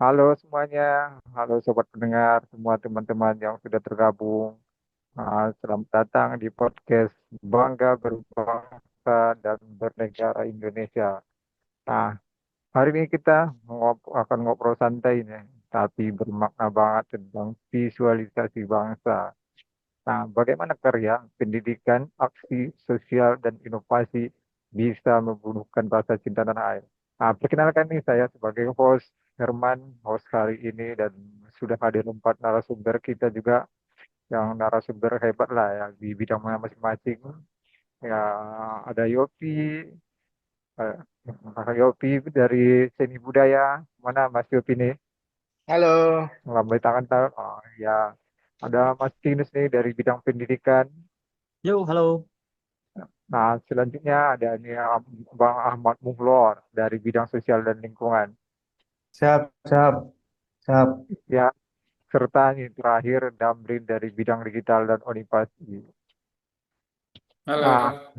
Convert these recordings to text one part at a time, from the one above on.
Halo semuanya, halo sobat pendengar, semua teman-teman yang sudah tergabung. Selamat datang di podcast Bangga Berbangsa dan Bernegara Indonesia. Nah, hari ini kita akan ngobrol santai nih, tapi bermakna banget tentang visualisasi bangsa. Nah, bagaimana karya, pendidikan, aksi sosial, dan inovasi bisa membunuhkan rasa cinta tanah air? Nah, perkenalkan nih saya sebagai host Herman, host hari ini, dan sudah hadir 4 narasumber kita juga, yang narasumber hebat lah ya di bidangnya masing-masing. Ya, ada Yopi dari seni budaya. Mana Mas Yopi nih? Halo, Lambai tangan tak? Oh, ya. Ada Mas Tinus nih dari bidang pendidikan. Yo, halo. Nah, selanjutnya ada ini Bang Ahmad Muhlor dari bidang sosial dan lingkungan. siap, siap, siap. Ya, serta ini terakhir Damrin dari bidang digital dan Onipasi. Nah, Halo,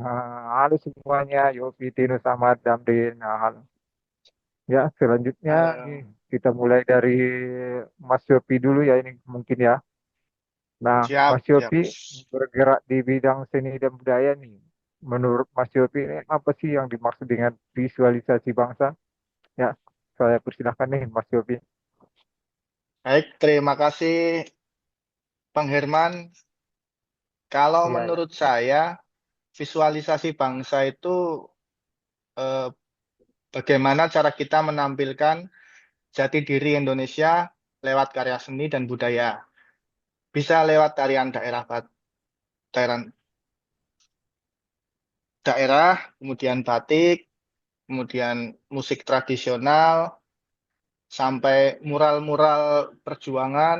halo semuanya, Yofi, Tinus, Ahmad, Damrin. Nah, ya, selanjutnya nih Halo, kita mulai dari Mas Yofi dulu ya ini mungkin ya. Nah, Mas siap, siap. Yofi bergerak di bidang seni dan budaya nih. Menurut Mas Yofi ini apa sih yang dimaksud dengan visualisasi bangsa? Ya, saya persilahkan nih Mas Yofi. Baik, terima kasih Bang Herman. Kalau Iya, ya. menurut saya, visualisasi bangsa itu eh, bagaimana cara kita menampilkan jati diri Indonesia lewat karya seni dan budaya. Bisa lewat tarian daerah, tarian daerah, kemudian batik, kemudian musik tradisional, sampai mural-mural perjuangan.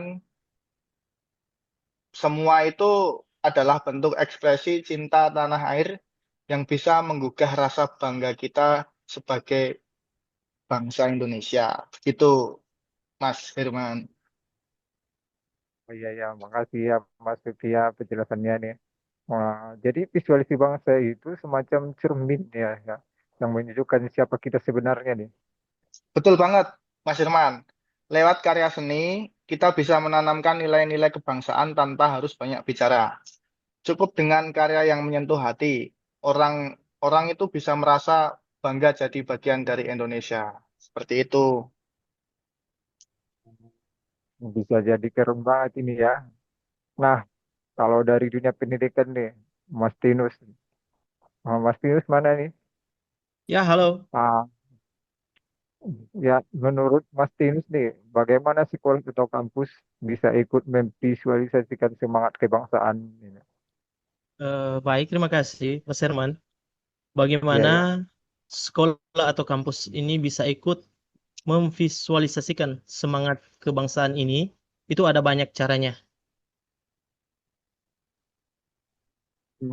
Semua itu adalah bentuk ekspresi cinta tanah air yang bisa menggugah rasa bangga kita sebagai bangsa Indonesia. Begitu, Mas Firman. Oh iya ya, makasih ya Mas Yofi ya penjelasannya nih. Wah, jadi visualisasi bangsa itu semacam cermin ya, ya, yang menunjukkan siapa kita sebenarnya nih. Betul banget, Mas Firman. Lewat karya seni, kita bisa menanamkan nilai-nilai kebangsaan tanpa harus banyak bicara. Cukup dengan karya yang menyentuh hati, orang orang itu bisa merasa bangga jadi bagian dari Indonesia. Seperti itu. Bisa jadi keren banget ini ya. Nah, kalau dari dunia pendidikan nih, Mas Tinus. Mas Tinus mana nih? Ya, halo. Ah, ya, menurut Mas Tinus nih, bagaimana sekolah atau kampus bisa ikut memvisualisasikan semangat kebangsaan ini? Baik, terima kasih, Mas Herman. Ya, Bagaimana ya. sekolah atau kampus ini bisa ikut memvisualisasikan semangat kebangsaan ini? Itu ada banyak caranya.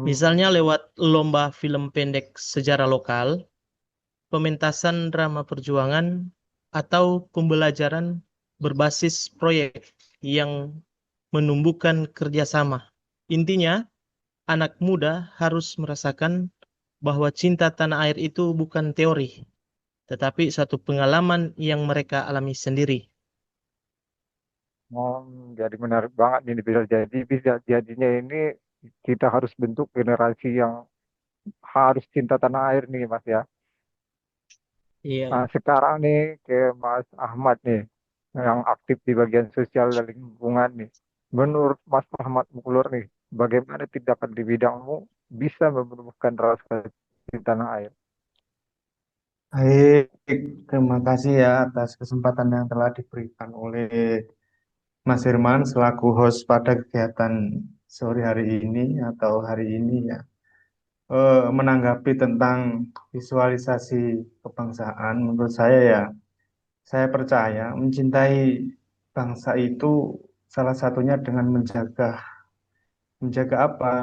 Misalnya Hmm, lewat lomba film pendek sejarah lokal, pementasan drama perjuangan, atau pembelajaran berbasis proyek yang menumbuhkan kerjasama. Intinya, anak muda harus merasakan bahwa cinta tanah air itu bukan teori, tetapi satu pengalaman yang mereka alami sendiri. oh, jadi menarik banget ini bisa jadinya ini kita harus bentuk generasi yang harus cinta tanah air nih Mas ya. Nah, Iya. sekarang nih ke Mas Ahmad nih yang aktif di bagian sosial dan lingkungan nih. Menurut Mas Ahmad Muklur nih, bagaimana tindakan di bidangmu bisa menumbuhkan rasa cinta tanah air? baik. Terima kasih ya atas kesempatan yang telah diberikan oleh Mas Firman selaku host pada kegiatan sore hari ini atau hari ini ya. Menanggapi tentang visualisasi kebangsaan, menurut saya ya, saya percaya mencintai bangsa itu salah satunya dengan menjaga apa?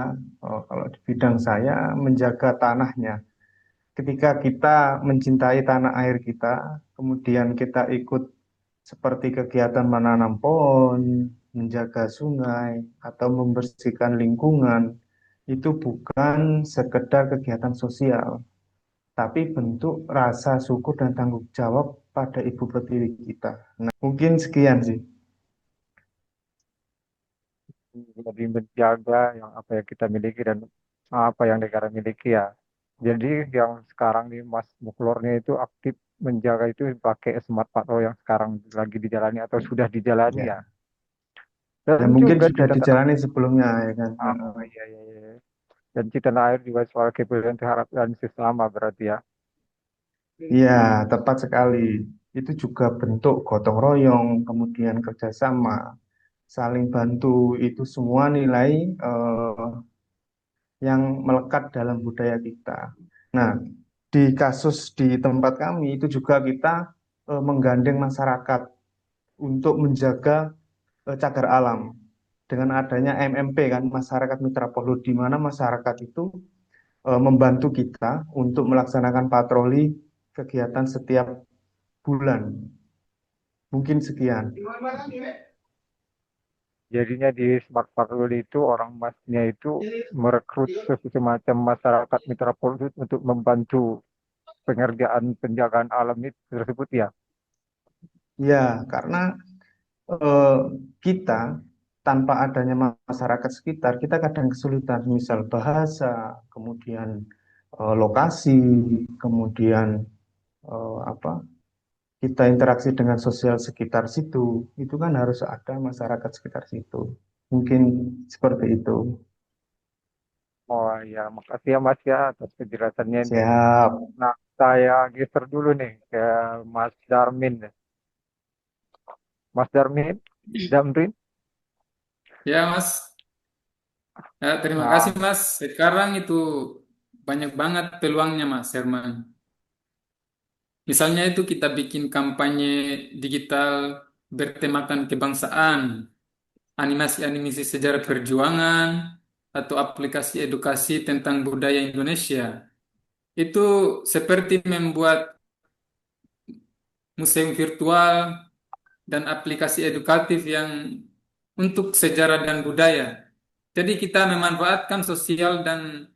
Oh, kalau di bidang saya menjaga tanahnya. Ketika kita mencintai tanah air kita, kemudian kita ikut seperti kegiatan menanam pohon, menjaga sungai, atau membersihkan lingkungan, itu bukan sekedar kegiatan sosial, tapi bentuk rasa syukur dan tanggung jawab pada ibu pertiwi kita. Nah, mungkin sekian sih. Lebih menjaga yang apa yang kita miliki dan apa yang negara miliki ya. Jadi yang sekarang nih Mas Muklornya itu aktif menjaga itu pakai smart patrol yang sekarang lagi dijalani atau sudah dijalani ya. Ya, ya Dan mungkin juga sudah cinta tanah dijalani sebelumnya ya kan. oh, iya, iya, iya. Dan cinta tanah air juga soal kepedulian terhadap dan sesama berarti ya. Iya, tepat sekali. Itu juga bentuk gotong royong, kemudian kerjasama, saling bantu. Itu semua nilai yang melekat dalam budaya kita. Nah, di kasus di tempat kami itu juga kita menggandeng masyarakat untuk menjaga cagar alam dengan adanya MMP kan masyarakat Mitra Polu di mana masyarakat itu membantu kita untuk melaksanakan patroli kegiatan setiap bulan. Mungkin sekian. Jadinya di Smart Patrol itu orang masnya itu merekrut semacam masyarakat mitra polhut untuk membantu pengerjaan penjagaan alam itu tersebut ya. Ya, karena eh, kita tanpa adanya masyarakat sekitar, kita kadang kesulitan, misal bahasa, kemudian lokasi, kemudian apa kita interaksi dengan sosial sekitar situ, itu kan harus ada masyarakat sekitar situ. Mungkin seperti itu. Oh ya, makasih ya Mas ya atas penjelasannya ini. Siap. Nah, saya geser dulu nih ke Mas Darmin. Mas Darmin, Damrin. Ya, Mas. Ya, terima kasih, Nah, Mas. Sekarang itu banyak banget peluangnya, Mas Herman. Misalnya itu kita bikin kampanye digital bertemakan kebangsaan, animasi-animasi sejarah perjuangan, atau aplikasi edukasi tentang budaya Indonesia. Itu seperti membuat museum virtual dan aplikasi edukatif yang untuk sejarah dan budaya. Jadi kita memanfaatkan sosial dan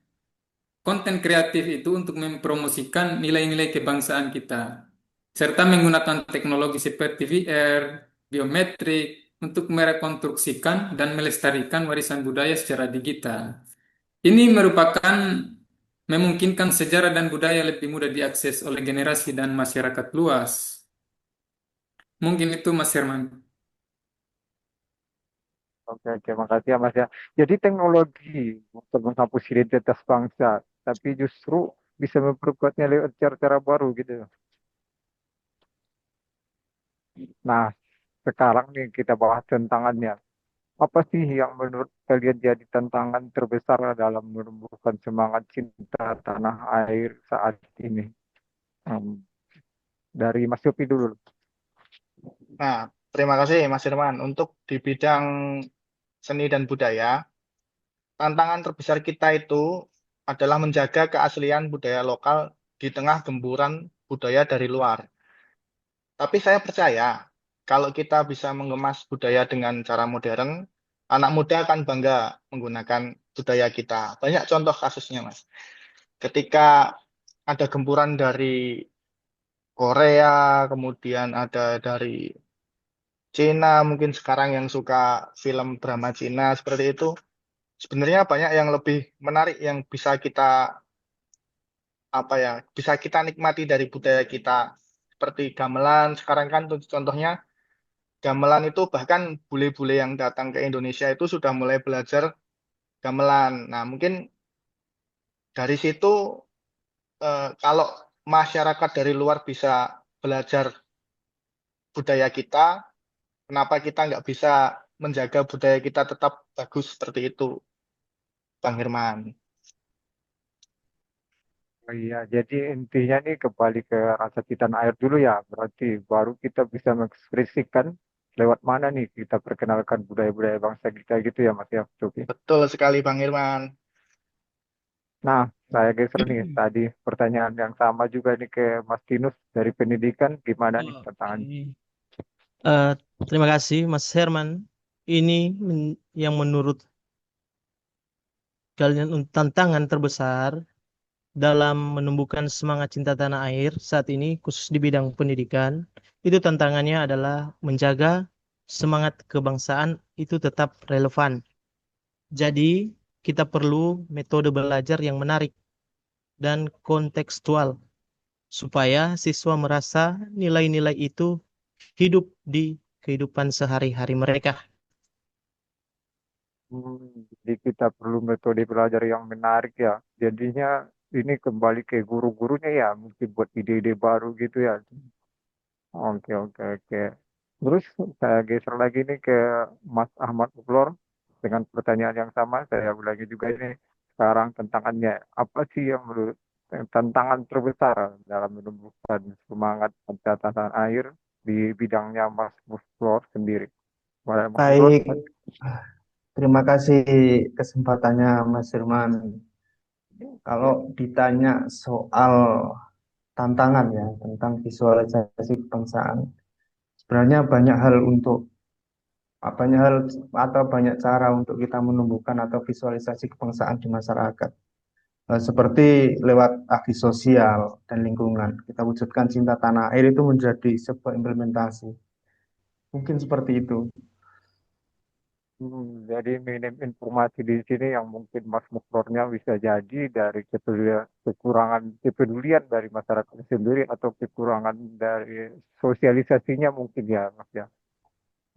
konten kreatif itu untuk mempromosikan nilai-nilai kebangsaan kita, serta menggunakan teknologi seperti VR, biometrik, untuk merekonstruksikan dan melestarikan warisan budaya secara digital. Ini merupakan memungkinkan sejarah dan budaya lebih mudah diakses oleh generasi dan masyarakat luas. Mungkin itu Mas Herman. oke, oke, makasih ya Mas ya. Jadi teknologi untuk menghapus identitas bangsa, tapi justru bisa memperkuatnya lewat cara-cara baru gitu. Nah, sekarang nih kita bahas tantangannya. Apa sih yang menurut kalian jadi tantangan terbesar dalam menumbuhkan semangat cinta tanah air saat ini? Hmm, dari Mas Yopi dulu. Nah, terima kasih Mas Irman. Untuk di bidang seni dan budaya, tantangan terbesar kita itu adalah menjaga keaslian budaya lokal di tengah gemburan budaya dari luar. Tapi saya percaya kalau kita bisa mengemas budaya dengan cara modern, anak muda akan bangga menggunakan budaya kita. Banyak contoh kasusnya, Mas. Ketika ada gempuran dari Korea, kemudian ada dari Cina, mungkin sekarang yang suka film drama Cina seperti itu, sebenarnya banyak yang lebih menarik yang bisa kita apa ya, bisa kita nikmati dari budaya kita. Seperti gamelan, sekarang kan contohnya gamelan itu bahkan bule-bule yang datang ke Indonesia itu sudah mulai belajar gamelan. Nah, mungkin dari situ kalau masyarakat dari luar bisa belajar budaya kita, kenapa kita nggak bisa menjaga budaya kita tetap bagus seperti itu, Bang Hirman? Oh iya, jadi intinya nih kembali ke rasa cinta tanah air dulu ya. Berarti baru kita bisa mengekspresikan lewat mana nih kita perkenalkan budaya-budaya bangsa kita gitu ya Mas Yopi. Betul sekali, Bang Hirman. Nah, saya geser nih tadi pertanyaan yang sama juga nih ke Mas Tinus dari pendidikan gimana nih tantangan. Oke. Eh, Terima kasih Mas Herman. Ini yang menurut kalian tantangan terbesar dalam menumbuhkan semangat cinta tanah air saat ini, khusus di bidang pendidikan, itu tantangannya adalah menjaga semangat kebangsaan itu tetap relevan. Jadi, kita perlu metode belajar yang menarik dan kontekstual supaya siswa merasa nilai-nilai itu hidup di kehidupan sehari-hari mereka. Jadi kita perlu metode belajar yang menarik ya. Jadinya ini kembali ke guru-gurunya ya, mungkin buat ide-ide baru gitu ya. Oke, oke, oke. Terus saya geser lagi nih ke Mas Ahmad Uplor dengan pertanyaan yang sama. Saya ulangi juga ini sekarang tantangannya. Apa sih yang menurut tantangan terbesar dalam menumbuhkan semangat pencatatan air di bidangnya Mas Uplor sendiri? Boleh Mas Uplor? Baik, terima kasih kesempatannya Mas Firman. Kalau ditanya soal tantangan ya tentang visualisasi kebangsaan, sebenarnya banyak hal untuk banyak hal atau banyak cara untuk kita menumbuhkan atau visualisasi kebangsaan di masyarakat. Seperti lewat aksi sosial dan lingkungan, kita wujudkan cinta tanah air itu menjadi sebuah implementasi. Mungkin seperti itu. Jadi minim informasi di sini yang mungkin Mas Mukrornya bisa jadi dari kekurangan kepedulian dari masyarakat sendiri atau kekurangan dari sosialisasinya mungkin ya Mas ya.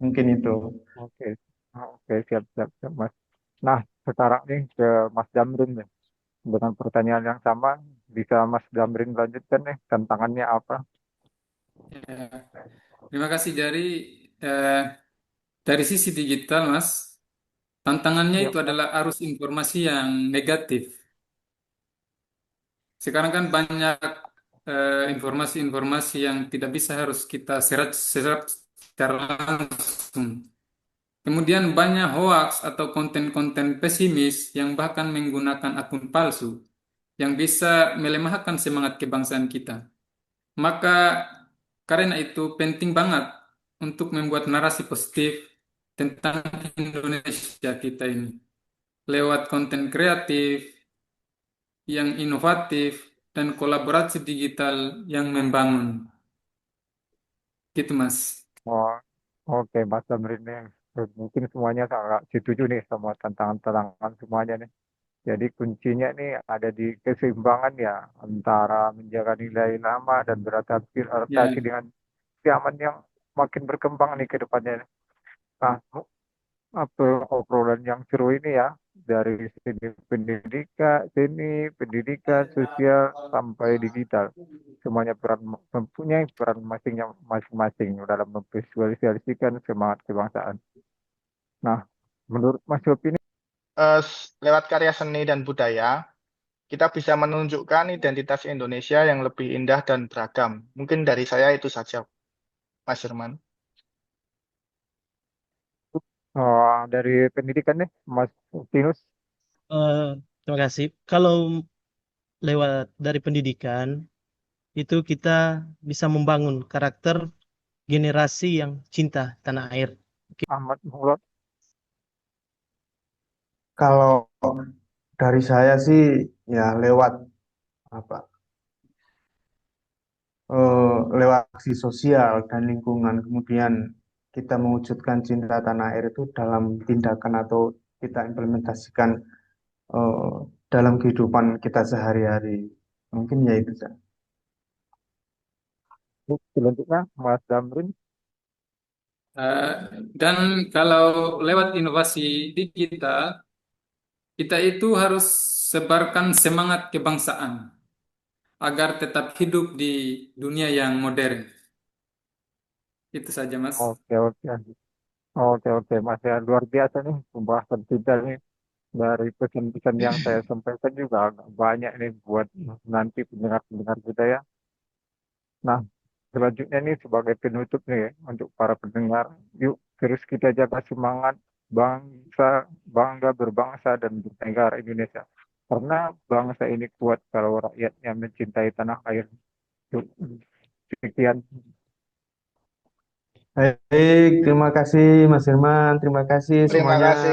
Mungkin itu. Oke, oke, siap, siap, siap, Mas. Nah, sekarang nih ke Mas Damrin nih. Dengan pertanyaan yang sama, bisa Mas Damrin lanjutkan nih, tantangannya apa? Ya. Terima kasih eh, dari sisi digital, Mas. Tantangannya Ya, itu Mas. adalah arus informasi yang negatif. Sekarang kan banyak informasi-informasi yang tidak bisa harus kita serap secara langsung. Kemudian banyak hoax atau konten-konten pesimis yang bahkan menggunakan akun palsu yang bisa melemahkan semangat kebangsaan kita. Maka karena itu penting banget untuk membuat narasi positif tentang Indonesia kita ini lewat konten kreatif yang inovatif dan kolaborasi digital yang membangun. Gitu, Mas. Oh, oke, Mas Damrin nih. Mungkin semuanya sangat setuju nih sama tantangan-tantangan semuanya nih. Jadi kuncinya nih ada di keseimbangan ya antara menjaga nilai lama dan beradaptasi Ya, dengan zaman yang makin berkembang nih ke depannya. Nah, apa obrolan yang seru ini ya dari pendidikan, sosial sampai digital. Semuanya mempunyai peran masing-masing dalam memvisualisasikan semangat kebangsaan. Nah, menurut Mas Yopi ini Lewat karya seni dan budaya, kita bisa menunjukkan identitas Indonesia yang lebih indah dan beragam. Mungkin dari saya itu saja, Mas Firman. dari pendidikan nih, Mas Tinus. Eh, Terima kasih. Kalau lewat dari pendidikan, itu kita bisa membangun karakter generasi yang cinta tanah air. Ahmad Mulot. Kalau dari saya sih ya lewat apa? Lewat aksi sosial dan lingkungan, kemudian kita mewujudkan cinta tanah air itu dalam tindakan atau kita implementasikan eh, dalam kehidupan kita sehari-hari. Mungkin ya itu saja. Selanjutnya Mas Damrin. eh, dan kalau lewat inovasi digital, kita itu harus sebarkan semangat kebangsaan agar tetap hidup di dunia yang modern. Itu saja, Mas. Oke, oke. Oke, oke, Mas ya luar biasa nih pembahasan kita nih dari pesan-pesan yang saya sampaikan juga agak banyak nih buat nanti pendengar-pendengar kita ya. Nah, selanjutnya nih sebagai penutup nih ya, untuk para pendengar, yuk terus kita jaga semangat bangsa, bangga berbangsa dan bernegara Indonesia. Karena bangsa ini kuat kalau rakyatnya mencintai tanah air. Yuk, sekian. Baik, terima kasih Mas Firman, terima kasih Terima semuanya. kasih.